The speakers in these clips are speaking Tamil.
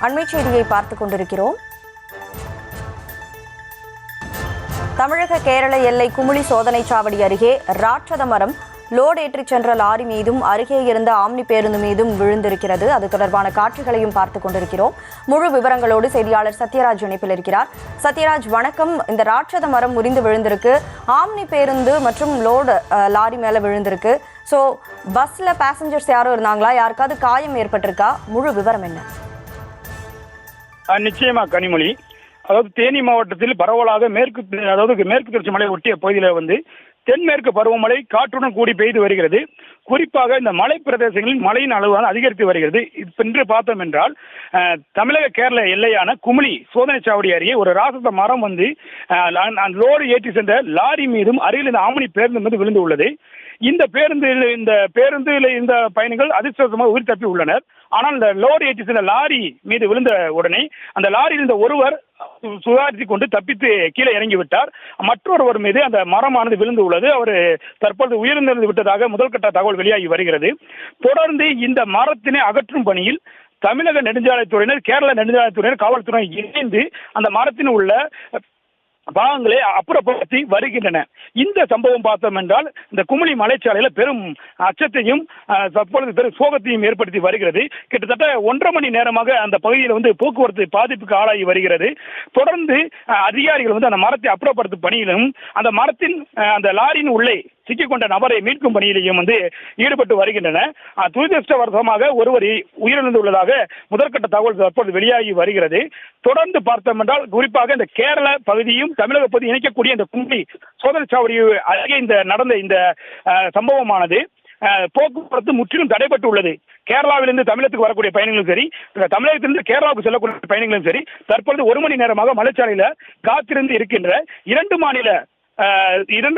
அண்மை செய்தியை பார்த்துக் கொண்டிருக்கிறோம். தமிழக கேரள எல்லை குமுளி சோதனை சாவடி அருகே ராட்சத மரம் லோடு ஏற்றிச் சென்ற லாரி மீதும் அருகே இருந்த ஆம்னி பேருந்து மீதும் விழுந்திருக்கிறது. அது தொடர்பான காட்சிகளையும் பார்த்துக் கொண்டிருக்கிறோம். முழு விவரங்களோடு செய்தியாளர் சத்யராஜ் இணைப்பில் இருக்கிறார். சத்யராஜ், வணக்கம். இந்த ராட்சத மரம் முறிந்து விழுந்திருக்கு, ஆம்னி பேருந்து மற்றும் லோடு லாரி மேல விழுந்திருக்கு. ஸோ பஸ்ல பேசஞ்சர்ஸ் யாரும் இருந்தாங்களா? யாருக்காவது காயம் ஏற்பட்டிருக்கா? முழு விவரம் என்ன? நிச்சயமா கனிமொழி, அதாவது தேனி மாவட்டத்தில் பரவலாக மேற்கு தொடர்ச்சி மலை ஒட்டிய பகுதியில் தென்மேற்கு பருவமழை காற்றுடன் கூடி பெய்து வருகிறது. குறிப்பாக இந்த மலை பிரதேசங்களில் மழையின் அளவு அதிகரித்து வருகிறது. இன்று பார்த்தோம் என்றால் தமிழக கேரள எல்லையான குமுளி சோதனை சாவடி அருகே ஒரு ராட்சத மரம் லோடு ஏற்றி சென்ற லாரி மீதும் அருகில் இந்த ஆம்னி பேருந்து மீது விழுந்து உள்ளது. இந்த பேருந்தில் இந்த பயணிகள் அதிர்ஷ்டவசமாக உயிர் தப்பி உள்ளனர். ஆனால் இந்த லோடு ஏற்றி சென்ற லாரி மீது விழுந்த உடனே அந்த லாரியில் இருந்த ஒருவர் சுதாரித்துக் கொண்டு தப்பித்து கீழே இறங்கிவிட்டார். மற்றொருவர் மீது அந்த மரமானது விழுந்து உள்ளது. அவர் தற்போது உயிரிழந்து விட்டதாக முதல்கட்ட தகவல் வெளியாகி வருகிறது. தொடர்ந்து இந்த மரத்தினை அகற்றும் பணியில் தமிழக நெடுஞ்சாலைத்துறையினர், கேரள நெடுஞ்சாலைத்துறையினர், காவல்துறை இணைந்து அந்த மரத்தின் உள்ள பாகங்களை அப்புறப்படுத்தி வருகின்றன. இந்த சம்பவம் பார்த்தோம் என்றால் இந்த குமுளி மலைச்சாலையில பெரும் அச்சத்தையும் தற்பொழுது பெரும் சோகத்தையும் ஏற்படுத்தி வருகிறது. கிட்டத்தட்ட 1.5 மணி நேரமாக அந்த பகுதியில் போக்குவரத்து பாதிப்புக்கு ஆளாகி வருகிறது. தொடர்ந்து அதிகாரிகள் அந்த மரத்தை அப்புறப்படுத்தும் பணியிலும் அந்த மரத்தின் அந்த லாரியின் உள்ளே சிக்கிக்கொண்ட நபரை மீட்கும் பணியிலையும் ஈடுபட்டு வருகின்றன. துரதிருஷ்டவசமாக ஒருவர் உயிரிழந்துள்ளதாக முதற்கட்ட தகவல் தற்போது வெளியாகி வருகிறது. தொடர்ந்து பார்த்தோம் என்றால் குறிப்பாக இந்த கேரள பகுதியும் தமிழக பகுதியும் இணைக்கக்கூடிய இந்த குமுளி சோதனை சாவடி அருகே நடந்த இந்த சம்பவமானது போக்குவரத்து முற்றிலும் தடைபட்டு உள்ளது. கேரளாவிலிருந்து தமிழகத்துக்கு வரக்கூடிய பயணிகளும் சரி, தமிழகத்திலிருந்து கேரளாவுக்கு செல்லக்கூடிய பயணிகளும் சரி, தற்பொழுது 1 மணி நேரமாக மலைச்சாலையில காத்திருந்து இருக்கின்ற இரண்டு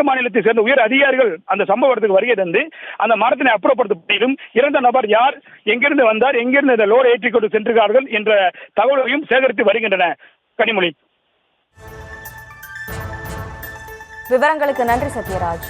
மாநிலத்தை சேர்ந்த உயர் அதிகாரிகள் அந்த சம்பவத்துக்கு வருகை தந்து அந்த மரத்தினை அப்புறப்படுத்தும் இறந்த நபர் யார், எங்கிருந்து வந்தார், எங்கிருந்து இந்த லோடு ஏற்றிக்கொண்டு சென்றார்கள் என்ற தகவலையும் சேகரித்து வருகின்றன. கனிமொழி, விவரங்களுக்கு நன்றி சத்யராஜ்.